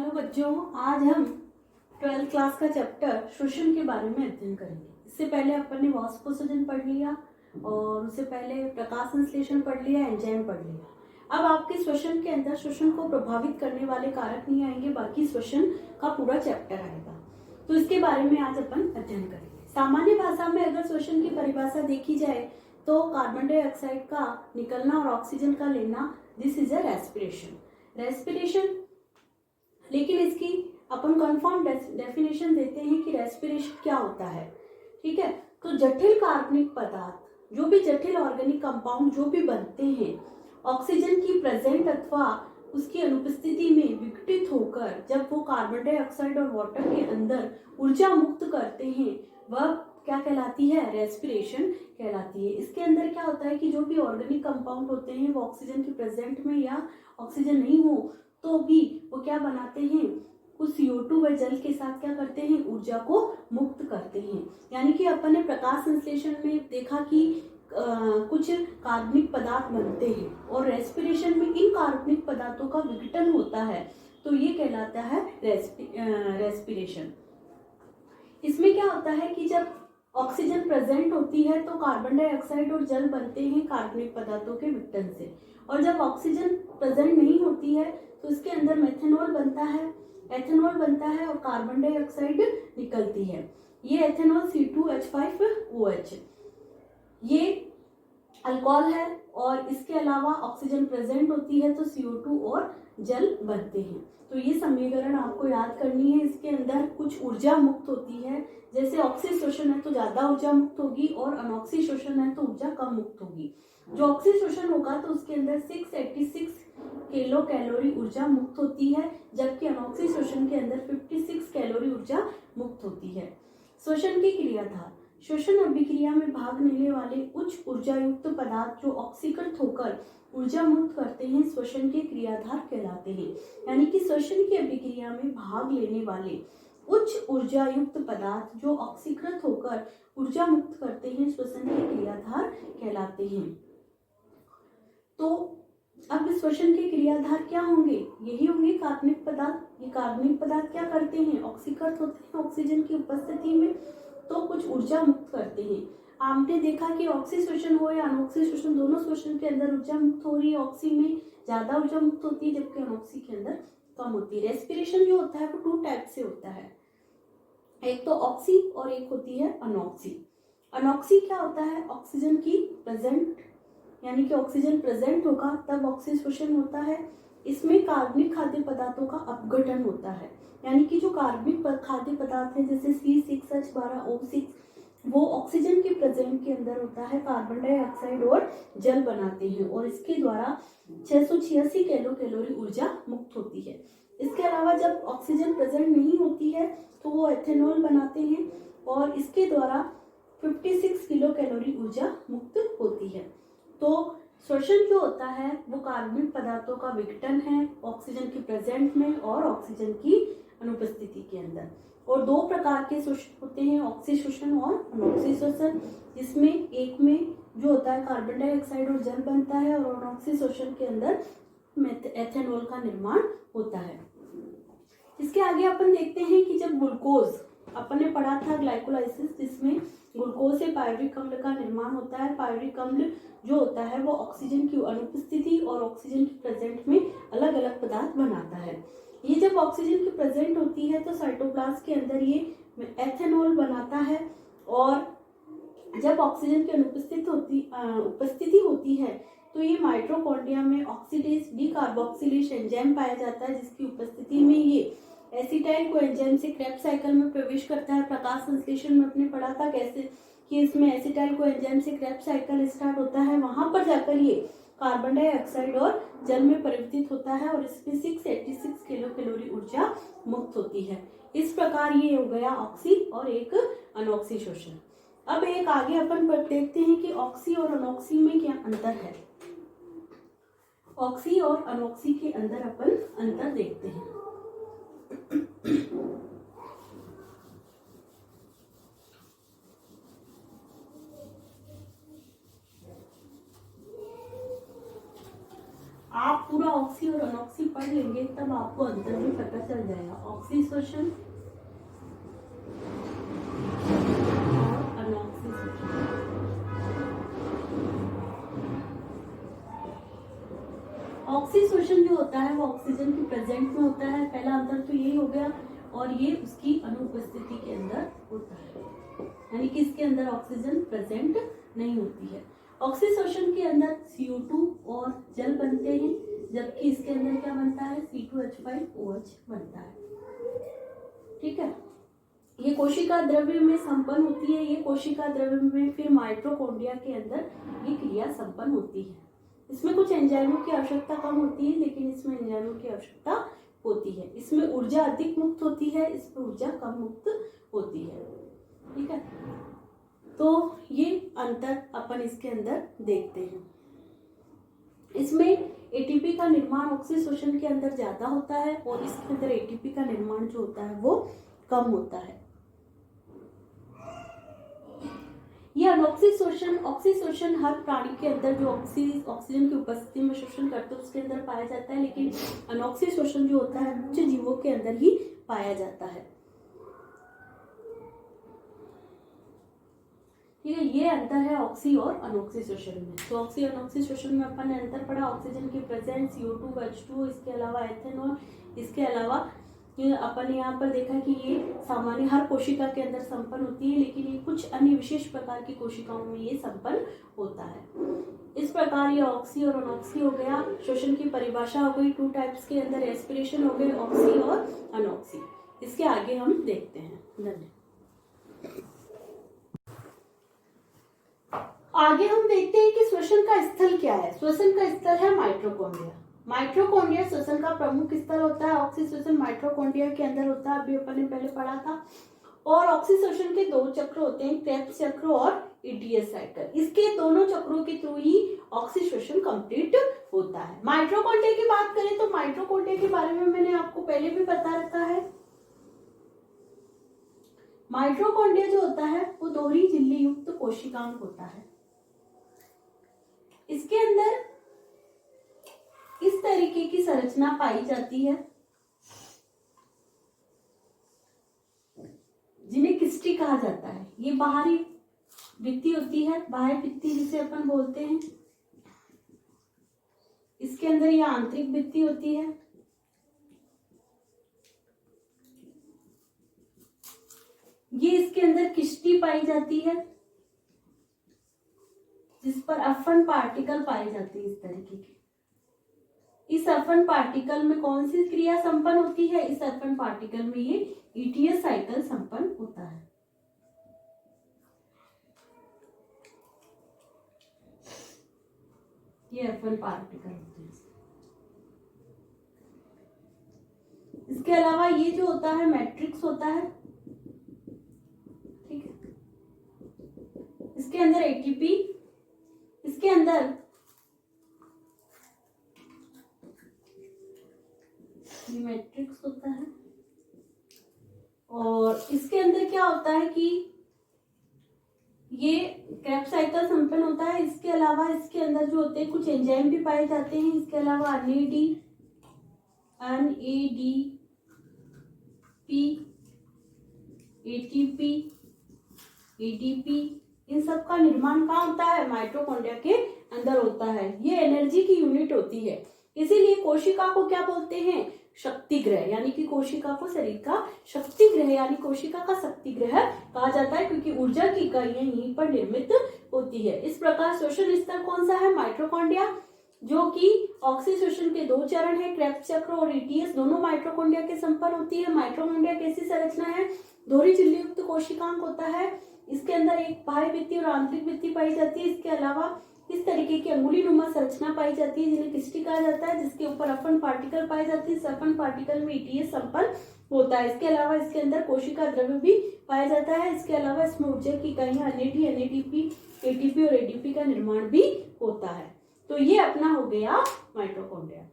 Hello बच्चों, आज हम 12th क्लास का चैप्टर श्वसन के बारे में अध्ययन करेंगे। इससे पहले अपन ने वाष्पोत्सर्जन पढ़ लिया और उससे पहले प्रकाश संश्लेषण पढ़ लिया, एंजाइम पढ़ लिया। अब आपके श्वसन के अंदर श्वसन को प्रभावित करने वाले कारक नहीं आएंगे, बाकी श्वसन का पूरा चैप्टर आएगा। तो इसके बारे में आज अपन अध्ययन करेंगे। सामान्य भाषा में अगर श्वसन की परिभाषा देखी जाए तो कार्बन डाइऑक्साइड का निकलना और ऑक्सीजन का लेना, दिस इज अ रेस्पिरेशन। लेकिन इसकी अपन कंफर्म डेफिनेशन देते हैं कि रेस्पिरेशन क्या होता है। ठीक है, तो जटिल कार्बनिक पदार्थ, जो भी जटिल ऑर्गेनिक कंपाउंड जो भी बनते हैं, ऑक्सीजन की प्रेजेंट अथवा उसकी अनुपस्थिति में विघटित होकर जब वो कार्बन डाइऑक्साइड और वाटर के अंदर ऊर्जा मुक्त करते हैं, वह क्या कहलाती है? रेस्पिरेशन कहलाती है। इसके अंदर क्या होता है कि जो भी ऑर्गेनिक कंपाउंड होते हैं वो ऑक्सीजन की प्रेजेंट में या ऑक्सीजन नहीं हो तो भी वो क्या बनाते हैं, कुछ CO2 व जल के साथ क्या करते हैं, ऊर्जा को मुक्त करते हैं। यानी कि अपन ने प्रकाश संश्लेषण में देखा कि कुछ कार्बनिक पदार्थ बनते हैं और रेस्पिरेशन में इन कार्बनिक पदार्थों का विघटन होता है, तो ये कहलाता है रेस्पिरेशन। इसमें क्या होता है कि जब ऑक्सीजन प्रेजेंट होती है तो कार्बन डाइऑक्साइड और जल बनते हैं कार्बनिक पदार्थों के विघटन से, और जब ऑक्सीजन प्रेजेंट नहीं होती है तो इसके अंदर मेथनॉल बनता है और कार्बन डाइऑक्साइड निकलती है। ये एथेनॉल C2H5OH ये अल्कोहल है, और इसके अलावा ऑक्सीजन प्रेजेंट होती है तो CO2 और जल बनते हैं। तो ये समीकरण आपको याद करनी है। इसके अंदर कुछ ऊर्जा मुक्त होती है, जैसे ऑक्सी शोषण है तो ज्यादा ऊर्जा मुक्त होगी और अनॉक्सी शोषण है तो ऊर्जा कम मुक्त होगी। जो ऑक्सी शोषण होगा तो उसके अंदर 686 किलो कैलोरी ऊर्जा मुक्त होती है, जबकि अनॉक्सी शोषण के अंदर 56 कैलोरी ऊर्जा मुक्त होती है। श्वसन की क्रियाधार, श्वसन अभिक्रिया में भाग लेने वाले उच्च ऊर्जा युक्त पदार्थ जो ऑक्सीकृत होकर ऊर्जा मुक्त करते हैं, श्वसन के क्रियाधार कहलाते हैं। यानी कि श्वसन की अभिक्रिया में भाग लेने वाले उच्च ऊर्जा युक्त पदार्थ जो ऑक्सीकृत होकर ऊर्जा मुक्त करते हैं, श्वसन के क्रियाधार कहलाते हैं। तो अब श्वसन के क्रियाधार क्या होंगे? यही होंगे कार्बनिक पदार्थ। ये कार्बनिक पदार्थ क्या करते हैं? ऑक्सीकृत होते हैं ऑक्सीजन की उपस्थिति में तो कुछ ऊर्जा मुक्त करते हैं। आपने देखा कि ऑक्सी शोषण हो या अनॉक्सी शोषण, दोनों शोषण के अंदर ऊर्जा मुक्त हो रही है। ऑक्सी में ज्यादा ऊर्जा मुक्त होती है जबकि अनॉक्सी के अंदर कम होती है। रेस्पिरेशन जो होता है वो 2 टाइप से होता है, एक तो ऑक्सी और एक होती है अनॉक्सी। अनॉक्सी क्या होता है? ऑक्सीजन की प्रेजेंट, यानी कि ऑक्सीजन प्रेजेंट होगा तब ऑक्सी शोषण होता है। इसमें कार्बनिक खाद्य पदार्थों का अपघटन होता है, यानी कि जो कार्बनिक खाद्य पदार्थ है जैसे C6H12O6 वो ऑक्सीजन के प्रेजेंट के अंदर होता है, कार्बन डाइऑक्साइड और जल बनाते हैं और इसके द्वारा 686 कैलोरी ऊर्जा मुक्त होती है। इसके अलावा जब ऑक्सीजन प्रेजेंट नहीं होती है तो वो एथेनॉल बनाते हैं और इसके द्वारा 56 किलो कैलोरी ऊर्जा मुक्त होती है। तो श्वसन जो होता है वो कार्बनिक पदार्थों का विघटन है ऑक्सीजन की प्रेजेंट में और ऑक्सीजन की अनुपस्थिति के अंदर। और 2 प्रकार के शोषण होते हैं, ऑक्सी शोषण और अनॉक्सी शोषण, जिसमें एक में जो होता है कार्बन डाइऑक्साइड और जल बनता है और अनॉक्सी शोषण के अंदर एथेनॉल का निर्माण होता है। इसके आगे अपन देखते हैं कि जब ग्लूकोज, अपन ने पढ़ा था ग्लाइकोलाइसिस, जिसमें ग्लूकोज से पायरुविक अम्ल का निर्माण होता है। पायरुविक अम्ल जो होता है वो ऑक्सीजन की अनुपस्थिति और ऑक्सीजन की प्रेजेंट में अलग अलग पदार्थ बनाता है। ये जब ऑक्सीजन की प्रेजेंट होती है तो साइटोप्लाज्म के अंदर ये एथेनॉल बनाता है, और जब ऑक्सीजन की उपस्थिति होती है तो ये माइटोकॉन्ड्रिया में ऑक्सीडेज डीकार्बोक्सिलेज एंजाइम पाया जाता है, जिसकी उपस्थिति में ये एसिटाइल को एंजाइम से क्रेब्स साइकिल में प्रवेश करता है। प्रकाश संश्लेषण में अपने पढ़ा था कैसे कि इसमें एसिटाइल को एंजाइम से क्रेब्स साइकिल स्टार्ट होता है, वहां पर जाकर ये कार्बन डाइऑक्साइड और जल में परिवर्तित होता है और इसमें 686 किलो कैलोरी ऊर्जा मुक्त होती है। इस प्रकार ये हो गया ऑक्सी और एक अनॉक्सी शोषण। अब एक आगे अपन देखते हैं कि ऑक्सी और अनॉक्सी में क्या अंतर है। ऑक्सी और अनॉक्सी के अंदर अपन अंतर देखते हैं। आप पूरा ऑक्सी और अनॉक्सी पढ़ लेंगे तब आपको अंतर भी पता चल जाएगा, ऑक्सीशोषण और अनऑक्सीशोषण। ऑक्सीशोषण जो होता है वो ऑक्सीजन की प्रेजेंट में होता है, पहला अंतर तो यही हो गया, और ये उसकी अनुपस्थिति के अंदर होता है, यानी कि इसके अंदर ऑक्सीजन प्रेजेंट नहीं होती है। ऑक्सीशोषण के अंदर CO2 और जल बनते हैं, जबकि इसके अंदर क्या बनता है, C2H5OH बनता है। ठीक है, ये कोशिका द्रव्य में संपन्न होती है, ये कोशिका द्रव्य में फिर माइटोकॉन्ड्रिया के अंदर ये क्रिया संपन्न होती है। इसमें कुछ एंजाइमों की आवश्यकता कम होती है, लेकिन इसमें एंजाइमों की आवश्यकता होती है। इसमें ऊर्जा अधिक मुक्त होती है, इसमें ऊर्जा कम मुक्त होती है। ठीक है, तो ये अंतर अपन इसके अंदर देखते हैं। इसमें एटीपी का निर्माण ऑक्सीशोषण के अंदर ज्यादा होता है और इसके अंदर एटीपी का निर्माण जो होता है वो कम होता है। ये अनऑक्सीशोषण, ऑक्सीशोषण हर प्राणी के अंदर जो ऑक्सीजन की उपस्थिति में शोषण करते हैं उसके अंदर पाया जाता है, लेकिन अनऑक्सीशोषण जो होता है उच्च जीवों के अंदर ही पाया जाता है। ठीक है, ये अंतर है ऑक्सी और अनऑक्सीशोषण में। तो ऑक्सी अनऑक्सीशोषण में अपन ने अंतर पढ़ा, ऑक्सीजन की प्रेजेंस, CO2, H2, इसके अलावा एथेनॉल, इसके अलावा अपन ने यहाँ पर देखा कि ये सामान्य हर कोशिका के अंदर संपन्न होती है, लेकिन ये कुछ अन्य विशेष प्रकार की कोशिकाओं में ये संपन्न होता है। इस प्रकार ये ऑक्सी और अनऑक्सी हो गया। शोषण की परिभाषा हो गई, 2 टाइप्स के अंदर रेस्पिरेशन हो गए, ऑक्सी और अनऑक्सी। इसके आगे हम देखते हैं। धन्यवाद। आगे हम देखते हैं कि श्वसन का स्थल क्या है। श्वसन का स्थल है माइटोकॉन्ड्रिया। माइटोकॉन्ड्रिया श्वसन का प्रमुख स्थल होता है। ऑक्सीशोषण माइटोकॉन्ड्रिया के अंदर होता है, अभी अपन ने पहले पढ़ा था। और ऑक्सीशोषण के 2 चक्र होते हैं, क्रेब्स चक्र और ईटीएस साइकिल। इसके दोनों चक्रों के थ्रू ही ऑक्सीशोषण कंप्लीट होता है। माइटोकॉन्ड्रिया की बात करें तो माइटोकॉन्ड्रिया के बारे में मैंने आपको पहले भी बता रखा है। माइटोकॉन्ड्रिया जो होता है वो दोहरी झिल्ली युक्त कोशिकांग होता है। इसके अंदर इस तरीके की संरचना पाई जाती है, जिन्हें किस्टी कहा जाता है। ये बाहरी भित्ति होती है, बाह्य भित्ति जिसे अपन बोलते हैं। इसके अंदर ये आंतरिक भित्ति होती है। ये इसके अंदर किस्टी पाई जाती है, जिस पर F1 पार्टिकल पाए जाते हैं इस तरीके के। इस F1 पार्टिकल में कौन सी क्रिया संपन्न होती है? इस F1 पार्टिकल में ये ईटीएस साइकिल संपन्न होता है। ये F1 पार्टिकल होते हैं। इसके अलावा ये जो होता है मैट्रिक्स होता है, ठीक है। इसके अंदर एटीपी, इसके अंदर ये मैट्रिक्स होता है, और इसके अंदर क्या होता है कि ये क्रेब्स साइकिल संपन्न होता है। इसके अलावा इसके अंदर जो होते हैं कुछ एंजाइम भी पाए जाते हैं। इसके अलावा NADP, ATP, ADP, इन सब का निर्माण कहाँ होता है? माइटोकॉन्ड्रिया के अंदर होता है। ये एनर्जी की यूनिट होती है, इसीलिए कोशिका को क्या बोलते हैं? शक्ति ग्रह, यानी कि कोशिका को शरीर का शक्ति ग्रह यानी कोशिका का शक्ति ग्रह कहा जाता है, क्योंकि ऊर्जा की इकाइयां यहीं पर निर्मित होती है। इस प्रकार श्वसन स्तर कौन सा है? माइटोकॉन्ड्रिया, जो कि ऑक्सीशोषण के 2 चरण है, क्रेब्स चक्र और ईटीएस दोनों माइटोकॉन्ड्रिया के संपन्न होती है। माइटोकॉन्ड्रिया कैसी संरचना है? दोहरी झिल्ली युक्त कोशिकांग होता है। इसके अंदर एक बाह्य भित्ति और आंतरिक भित्ति पाई जाती है। इसके अलावा इस तरीके की अंगुली नुमा संरचना पाई जाती है, जिन्हें किस्टी कहा जाता है, जिसके ऊपर F1 पार्टिकल पाई जाती है। इस F1 पार्टिकल में ईटीएस संपन्न होता है। इसके अलावा इसके अंदर कोशिका द्रव्य भी पाया जाता है। इसके अलावा इसमें ऊर्जा की इकाइयां NADP, ATP और ADP का निर्माण भी होता है। तो ये अपना हो गया माइटोकॉन्ड्रिया।